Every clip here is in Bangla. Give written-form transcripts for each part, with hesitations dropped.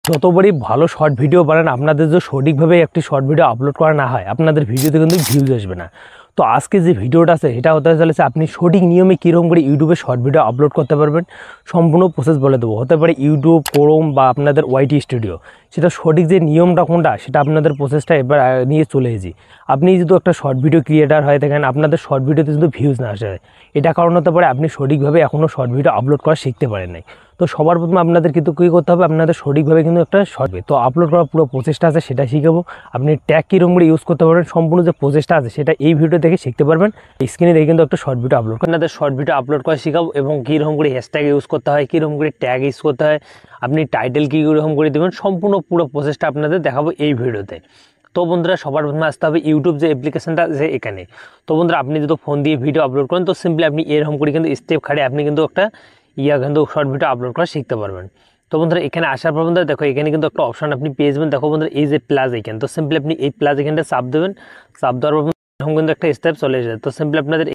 যতবারই ভালো শর্ট ভিডিও বানান আপনাদের যদি সঠিকভাবে একটি শর্ট ভিডিও আপলোড করা না হয় আপনাদের ভিডিওতে কিন্তু ভিউজ আসবে না। তো আজকে যে ভিডিওটা আছে এটা হতে চলেছে আপনি সঠিক নিয়মে কীরকম করে ইউটিউবে শর্ট ভিডিও আপলোড করতে পারবেন সম্পূর্ণ প্রসেস বলে দেবো। হতে পারে ইউটিউব, ক্রোম বা আপনাদের ওয়াইটি স্টুডিও, সেটা সঠিক যে নিয়মটা কোনটা সেটা আপনাদের প্রসেসটা এবার নিয়ে চলে এসেছি। আপনি যদি একটা শর্ট ভিডিও ক্রিয়েটার হয়ে থাকেন আপনাদের শর্ট ভিডিওতে কিন্তু ভিউজ না আসে, এটা কারণ হতে পারে আপনি সঠিকভাবে এখনও শর্ট ভিডিও আপলোড করা শিখতে পারেন নাই। তো সবার প্রথমে আপনাদের কিন্তু কী করতে হবে, আপনাদের সঠিকভাবে কিন্তু একটা শর্ট তো আপলোড করার পুরো প্রসেসটা আছে সেটা শিখাবো। আপনি ট্যাগ কীরকম করে ইউজ করতে পারবেন সম্পূর্ণ যে প্রসেসটা আছে সেটা এই ভিডিও দেখে শিখতে পারবেন। স্ক্রিনে দেখে কিন্তু একটা শর্ট ভিডিও আপলোড আপনাদের শর্ট ভিডিও আপলোড করা শিখাবো এবং কীরকম করে হ্যাশট্যাগ ইউজ করতে হয়, কীরকম করে ট্যাগ ইউজ করতে হয়, আপনি টাইটেল কীরকম করে দেবেন সম্পূর্ণ পুরো প্রসেসটা আপনাদের দেখাবো এই ভিডিওতে। তো বন্ধুরা সবার প্রথমে আসতে হবে ইউটিউব যে অ্যাপ্লিকেশনটা আছে এখানে। তো বন্ধুরা আপনি যদি ফোন দিয়ে ভিডিও আপলোড করেন তো সিম্পলি আপনি এরকম করে কিন্তু স্টেপ খাড়ে আপনি কিন্তু একটা কিন্তু শর্ট ভিডিও আপলোড করা শিখতে পারবেন। তো বন্ধুরা এখানে আসার পর বন্ধুরা দেখো এখানে কিন্তু একটা অপশন আপনি পেয়ে যাবেন। দেখো বন্ধুরা এই যে প্লাস এখানে, তো সিম্পলি আপনি এই প্লাস এখানটা চাপ দেবেন। চাপ দেওয়ার পর এরকম কিন্তু একটা স্টেপ চলে যায়। তো সিম্পলি আপনাদের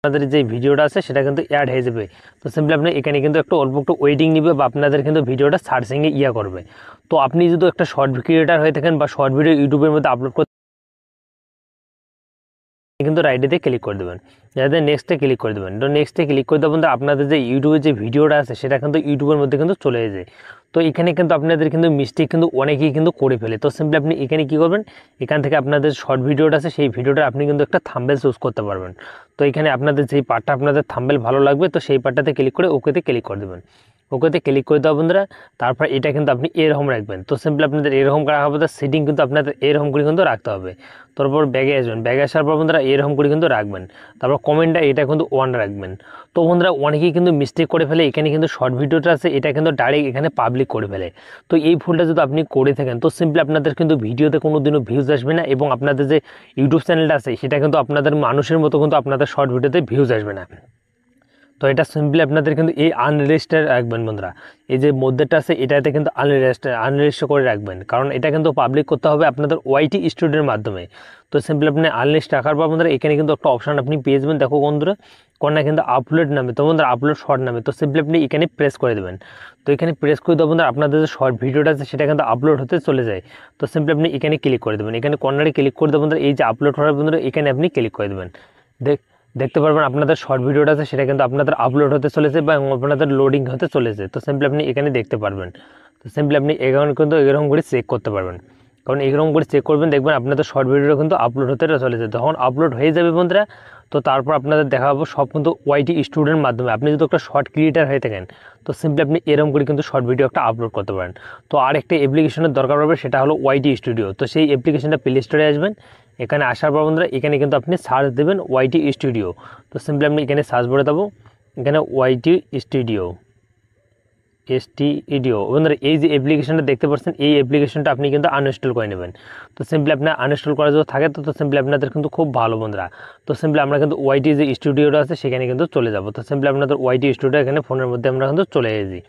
আপনাদের যে ভিডিওটা আছে সেটা কিন্তু অ্যাড হয়ে যাবে। তো সিম্পলি আপনি এখানে কিন্তু একটু অল্প একটু ওয়েটিং নিবে বা আপনাদের কিন্তু ভিডিওটা সার্চিংয়ে করবে। তো আপনি যদি একটা শর্ট ক্রিয়েটার হয়ে থাকেন বা শর্ট ভিডিও ইউটিউবের মধ্যে আপলোড করতে কিন্তু রাইটে ক্লিক করে দেবেন, যাতে নেক্সটে ক্লিক করে দেবেন। তো নেক্সটে ক্লিক করে দেবেন আপনাদের যে ইউটিউবের যে ভিডিওটা আছে সেটা কিন্তু ইউটিউবের মধ্যে কিন্তু চলে যায়। তো এখানে কিন্তু আপনাদের কিন্তু মিস্টেক কিন্তু অনেকেই কিন্তু করে ফেলে। তো সিম্পলি আপনি এখানে কী করবেন, এখান থেকে আপনাদের শর্ট ভিডিওটা আছে সেই ভিডিওটা আপনি কিন্তু একটা থাম্বনেল চুজ করতে পারবেন। তো এখানে আপনাদের যেই পার্টটা আপনাদের থাম্বনেল ভালো লাগবে তো সেই পার্টটাতে ক্লিক করে ওকেতে ক্লিক করে দেবেন। ওকেতে ক্লিক করে দেওয়া বন্ধুরা তারপর এটা কিন্তু আপনি এরকম রাখবেন। তো সিম্পলি আপনাদের এরকম করা হবে, তার সেটিং কিন্তু আপনাদের এরকম করে কিন্তু রাখতে হবে। তারপর ব্যাগে আসবেন, ব্যাগে আসার পর বন্ধুরা এরকম করে কিন্তু রাখবেন। তারপর কমেন্টটা এটা কিন্তু ওয়ান রাখবেন। তো বন্ধুরা অনেকেই কিন্তু মিস্টেক করে ফেলে, এখানে কিন্তু শর্ট ভিডিওটা আছে এটা কিন্তু ডাইরেক্ট এখানে পাবলিক করে ফেলে। তো এই ভুলটা যদি আপনি করে থাকেন তো সিম্পলি আপনাদের কিন্তু ভিডিওতে কোনো দিনও ভিউজ আসবে না এবং আপনাদের যে ইউটিউব চ্যানেলটা আছে সেটা কিন্তু আপনাদের মানুষের মতো কিন্তু আপনাদের শর্ট ভিডিওতে ভিউজ আসবে না। তো এটা সিম্পলি আপনাদের কিন্তু এই আনরেজিস্টার রাখবেন বন্ধুরা, এই যে মধ্যেটা আছে এটাতে কিন্তু আনরেজিস্টার করে রাখবেন, কারণ এটা কিন্তু পাবলিক করতে হবে আপনাদের ওয়াইটি স্টুডিওর মাধ্যমে। তো সিম্পলি আপনি আনলিস্ট রাখার পর বন্ধুরা এখানে কিন্তু একটা অপশন আপনি পেয়ে যাবেন। দেখো বন্ধুরা কোনটা কিন্তু আপলোড নামে, তো বন্ধুরা আপলোড শর্ট নামে। তো সিম্পলি আপনি এখানে প্রেস করে দেবেন। তো এখানে প্রেস করে দেবো বন্ধুরা আপনাদের যে শর্ট ভিডিওটা আছে সেটা কিন্তু আপলোড হতে চলে যায়। তো সিম্পলি আপনি এখানে ক্লিক করে দেবেন, এখানে কর্নারে ক্লিক করে দেবেন বন্ধুরা, এই যে আপলোড করার বন্ধুরা এখানে আপনি ক্লিক করে দেবেন। দেখতে পারবেন আপনাদের শর্ট ভিডিওটা আছে সেটা কিন্তু আপনাদের আপলোড হতে চলেছে বা আপনাদের লোডিং হতে চলেছে। তো সিম্পলি আপনি এখানে দেখতে পারবেন। তো সিম্পলি আপনি এখানে কিন্তু এরকম করে চেক করতে পারবেন, কারণ এরকম করে চেক করবেন দেখবেন আপনাদের শর্ট ভিডিওটা কিন্তু আপলোড হতে চলেছে। তখন আপলোড হয়ে যাবে বন্ধুরা তো তারপর আপনাদের দেখাবো সব কিন্তু ওয়াইটি স্টুডিওর মাধ্যমে। আপনি যদি একটা শর্ট ক্রিয়েটার হয়ে থাকেন তো সিম্পলি আপনি এরকম করে কিন্তু শর্ট ভিডিও একটা আপলোড করতে পারেন। তো আর একটা অ্যাপ্লিকেশনের দরকার পড়বে সেটা হলো ওয়াইটি স্টুডিও। তো সেই অ্যাপ্লিকেশনটা প্লে স্টোরে আসবেন, এখানে আসার পর বন্ধুরা এখানে কিন্তু আপনি সার্চ দেবেন ওয়াইটি স্টুডিও। তো সিম্পলি আপনি এখানে সার্চ করে দেবো, এখানে ওয়াইটি স্টুডিও বন্ধুরা এই যে অ্যাপ্লিকেশনটা দেখতে পাচ্ছেন এই অ্যাপ্লিকেশনটা আপনি কিন্তু আনইনস্টল করে নেবেন। তো সিম্পলি আপনার আনইনস্টল করা যদি থাকে তো সিম্পলি আপনাদের কিন্তু খুব ভালো বন্ধুরা। তো সিম্পলি আমরা কিন্তু ওয়াইটি যে স্টুডিওটা আছে সেখানে কিন্তু চলে যাব। তো সিম্পলি আপনাদের ওয়াইটি স্টুডিও এখানে ফোনের মধ্যে আমরা কিন্তু চলে এসেছি।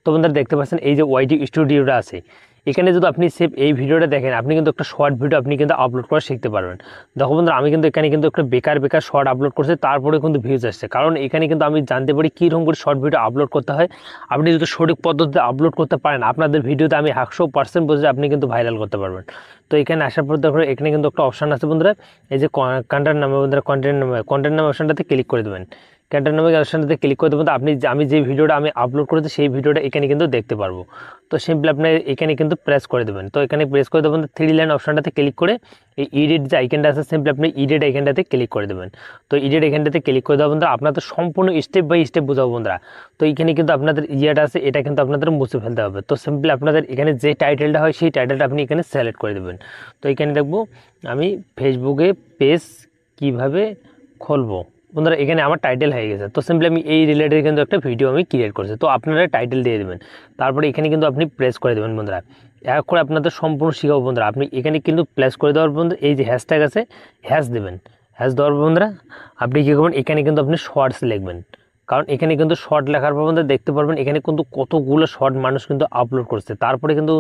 তো বন্ধুরা দেখতে পাচ্ছেন এই যে ওয়াইটি স্টুডিওটা আছে এখানে যদি আপনি সেভ এই ভিডিওটা দেখেন আপনি কিন্তু একটা শর্ট ভিডিও আপনি কিন্তু আপলোড করা শিখতে পারবেন। দেখো বন্ধুরা আমি কিন্তু এখানে কিন্তু একটা বেকার শর্ট আপলোড করছি, তারপরে কিন্তু ভিউজ আসছে, কারণ এখানে কিন্তু আমি জানতে পারি কীরকম করে শর্ট ভিডিও আপলোড করতে হয়। আপনি যদি সঠিক পদ্ধতিতে আপলোড করতে পারেন আপনাদের ভিডিওতে আমি 100% বুঝে আপনি কিন্তু ভাইরাল করতে পারবেন। তো এখানে আসার পর দেখো এখানে কিন্তু একটা অপশান আছে বন্ধুরা, এই যে কন্টেন্ট নামে বন্ধুরা কন্টেন্ট নামে অপশানটাতে ক্লিক করে দেবেন। ক্যান্টার নামে অপশানটাতে ক্লিক করে দেবেন, তো আমি যে ভিডিওটা আমি আপলোড করেছি সেই ভিডিওটা এখানে কিন্তু দেখতে পারবো। তো সিম্পলি আপনি এখানে কিন্তু প্রেস করে দেবেন। তো এখানে প্রেস করে দেবেন, থ্রি লাইন অপশানটাতে ক্লিক করে এই ইডিট যে আইকনটা আছে সিম্পলি আপনি ইডিট আইকনটাতে ক্লিক করে দেবেন। তো ইডিট এখানটাতে ক্লিক করে দেওয়া বন্ধুরা আপনাদের সম্পূর্ণ স্টেপ বাই স্টেপ বোঝাবো বন্ধুরা। তো এখানে কিন্তু আপনাদের ইয়েটা আছে এটা কিন্তু আপনাদের মুছে ফেলতে হবে। তো সিম্পলি আপনাদের এখানে যে টাইটেলটা হয় সেই টাইটেলটা আপনি এখানে সিলেক্ট করে দেবেন। তো এখানে দেখবো আমি ফেসবুকে পেজ কিভাবে খুলবো বন্ধুরা, এখানে আমার টাইটেল হয়ে গেছে। তো সিম্পলি আমি এই রিলেটেড কিন্তু একটা ভিডিও আমি ক্রিয়েট করছি। তো আপনারা টাইটেল দিয়ে দেবেন, তারপরে এখানে কিন্তু আপনি প্রেস করে দেবেন বন্ধুরা। এক করে আপনাদের সম্পূর্ণ শিখাবো বন্ধুরা। আপনি এখানে কিন্তু প্লেস করে দেওয়ার বন্ধুরা এই যে হ্যাশট্যাগ আছে, হ্যাশ দেবেন। হ্যাশ দেওয়ার বন্ধুরা আপনি কী করবেন, এখানে কিন্তু আপনি শর্টস লিখবেন, কারণ এখানে কিন্তু শর্ট লেখার পর বন্ধুরা দেখতে পারবেন এখানে কিন্তু কতগুলো শর্ট মানুষ কিন্তু আপলোড করছে। তারপরে কিন্তু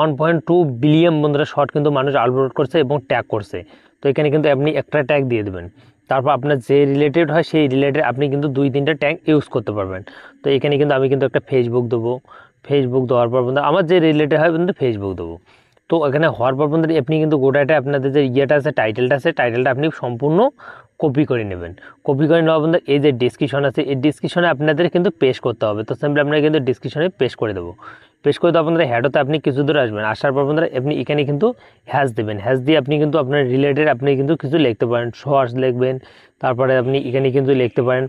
1.2 বিলিয়ন বন্ধুরা শর্ট কিন্তু মানুষ আপলোড করছে এবং ট্যাগ করছে। তো এখানে কিন্তু আপনি একটা ট্যাগ দিয়ে দেবেন, তারপর আপনার যে রিলেটেড হয় সেই রিলেটেড আপনি কিন্তু 2-3টা ট্যাগ ইউজ করতে পারবেন। তো এখানে কিন্তু আমি কিন্তু একটা ফেসবুক দেবো, ফেসবুক দেওয়ার পর বন্ধুরা আমার যে রিলেটেড হয় বন্ধু ফেসবুক দেবো। তো এখানে হওয়ার পর বন্ধুরা আপনি কিন্তু গোটাটা আপনাদের যে ইয়েটা আছে টাইটেলটা আছে, টাইটেলটা আপনি সম্পূর্ণ কপি করে নেবেন। কপি করে নেওয়া বন্ধুরা এই যে ডেসক্রিপশন আছে এই ডেসক্রিপশনে আপনাদের কিন্তু পেস্ট করতে হবে। তো সিম্পলি আপনারা কিন্তু ডেসক্রিপশনে পেস্ট করে দেবো। পেস্ট করে দেওয়া বন্ধুরা হ্যাডোতে আপনি কিছু দূর আসবেন, আসার পর বন্ধুরা আপনি এখানে কিন্তু হ্যাশ দেবেন। হ্যাশ দিয়ে আপনি কিন্তু আপনার রিলেটেড আপনি কিন্তু কিছু লিখতে পারেন, শর্টস লিখবেন। তারপরে আপনি এখানে কিন্তু লিখতে পারেন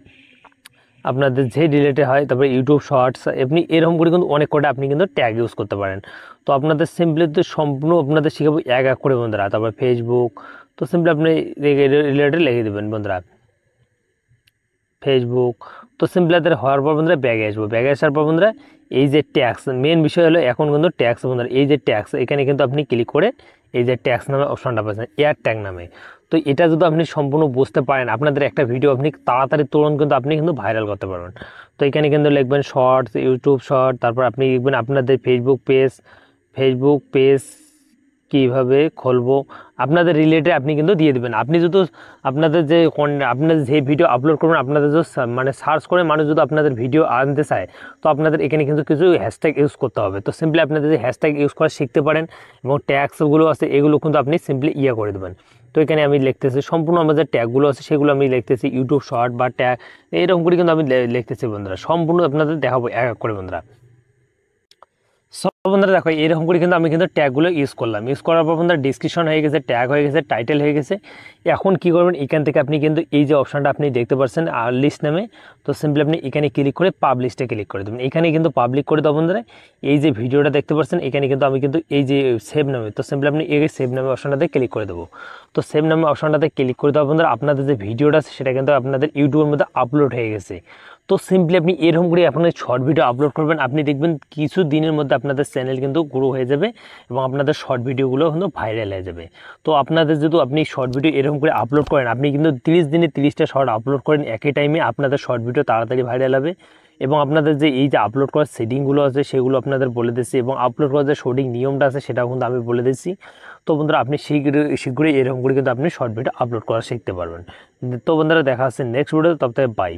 আপনাদের যে রিলেটেড হয়, তারপরে ইউটিউব শর্টস আপনি এরকম করে কিন্তু অনেক কটা আপনি কিন্তু ট্যাগ ইউজ করতে পারেন। তো আপনাদের সিম্পলি তো সম্পূর্ণ আপনাদের শিখাবো এক এক করে বন্ধুরা। তারপরে ফেসবুক, তো সিম্পলি আপনি রিলেটেড লিখে দেবেন বন্ধুরা ফেসবুক। তো সিম্পলি তাদের হওয়ার পর বন্ধুরা ব্যাগে আসবো, ব্যাগে আসার পর বন্ধুরা এই যে ট্যাক্স মেন বিষয় হলো এখন কিন্তু ট্যাক্স বন্ধুরা এই যে ট্যাক্স এখানে কিন্তু আপনি ক্লিক করে এই যে ট্যাক্স নামে অপশনটা পাচ্ছেন, এয়ার ট্যাগ নামে। তো এটা যদি আপনি সম্পূর্ণ বুঝতে পারেন আপনাদের একটা ভিডিও আপনি তাড়াতাড়ি তুরন্ত কিন্তু আপনি কিন্তু ভাইরাল করতে পারবেন। তো এখানে কিন্তু লিখবেন শর্টস, ইউটিউব শর্ট, তারপর আপনি লিখবেন আপনাদের ফেসবুক পেজ কীভাবে খুলবো আপনাদের রিলেটেড আপনি কিন্তু দিয়ে দেবেন। আপনি যদি আপনাদের যে আপনাদের যে ভিডিও আপলোড করবেন আপনাদের যদি মানে সার্চ করে মানুষ যদি আপনাদের ভিডিও আনতে চায়, তো আপনাদের এখানে কিন্তু কিছু হ্যাশট্যাগ ইউজ করতে হবে। তো সিম্পলি আপনাদের যে হ্যাশট্যাগ ইউজ করা শিখতে পারেন এবং ট্যাগসগুলো আছে এগুলো কিন্তু আপনি সিম্পলি করে দেবেন। তো এখানে আমি লিখতেছি সম্পূর্ণ আমার যে ট্যাগগুলো আছে সেগুলো আমি লিখতেছি ইউটিউব শর্ট বা ট্যাগ এরকম করে কিন্তু আমি লিখতেছি বন্ধুরা। সম্পূর্ণ আপনাদের দেখাবো এক এক করে বন্ধুরা। সব বন্ধুরা দেখো এরকম করে কিন্তু আমি কিন্তু ট্যাগগুলো ইউজ করলাম, ইউজ করার পর বন্ধুরা ডিসক্রিপশন হয়ে গেছে, ট্যাগ হয়ে গেছে, টাইটেল হয়ে গেছে। এখন কি করবেন, এখান থেকে আপনি কিন্তু এই যে অপশনটা আপনি দেখতে পাচ্ছেন আর লিস্ট নামে, তো সিম্পলি আপনি এখানে ক্লিক করে পাবলিশে ক্লিক করে দেবেন। এখানে কিন্তু পাবলিক করে দেবো বন্ধুরা। এই যে ভিডিওটা দেখতে পাচ্ছেন এখানে কিন্তু আমি কিন্তু এই যে সেভ নামে, তো সিম্পলি আপনি এই সেভ নামে অপশনটাতে ক্লিক করে দেবো। তো সেভ নামে অপশনটাতে ক্লিক করে দেওয়া বন্ধুরা আপনাদের যে ভিডিওটা আছে সেটা কিন্তু আপনাদের ইউটিউবের মধ্যে আপলোড হয়ে গেছে। তো সিম্পলি আপনি এরকম করে আপনার শর্ট ভিডিও আপলোড করবেন, আপনি দেখবেন কিছু দিনের মধ্যে আপনাদের চ্যানেল কিন্তু গ্রো হয়ে যাবে এবং আপনাদের শর্ট ভিডিওগুলো কিন্তু ভাইরাল হয়ে যাবে। তো আপনাদের যদি আপনি শর্ট ভিডিও এরকম করে আপলোড করেন, আপনি কিন্তু 30 দিনে 30টা শর্ট আপলোড করেন একই টাইমে, আপনাদের শর্ট ভিডিও তাড়াতাড়ি ভাইরাল হবে। এবং আপনাদের যে এই যে আপলোড করার সেটিংগুলো আছে সেগুলো আপনাদের বলে দিচ্ছি এবং আপলোড করার যে সঠিক নিয়মটা আছে সেটাও কিন্তু আমি বলে দিচ্ছি। তো বন্ধুরা আপনি শীঘ্রই এরকম করে কিন্তু আপনি শর্ট ভিডিও আপলোড করা শিখতে পারবেন। তো বন্ধুরা দেখা হচ্ছে নেক্সট ভিডিও, তব থেকে বাই।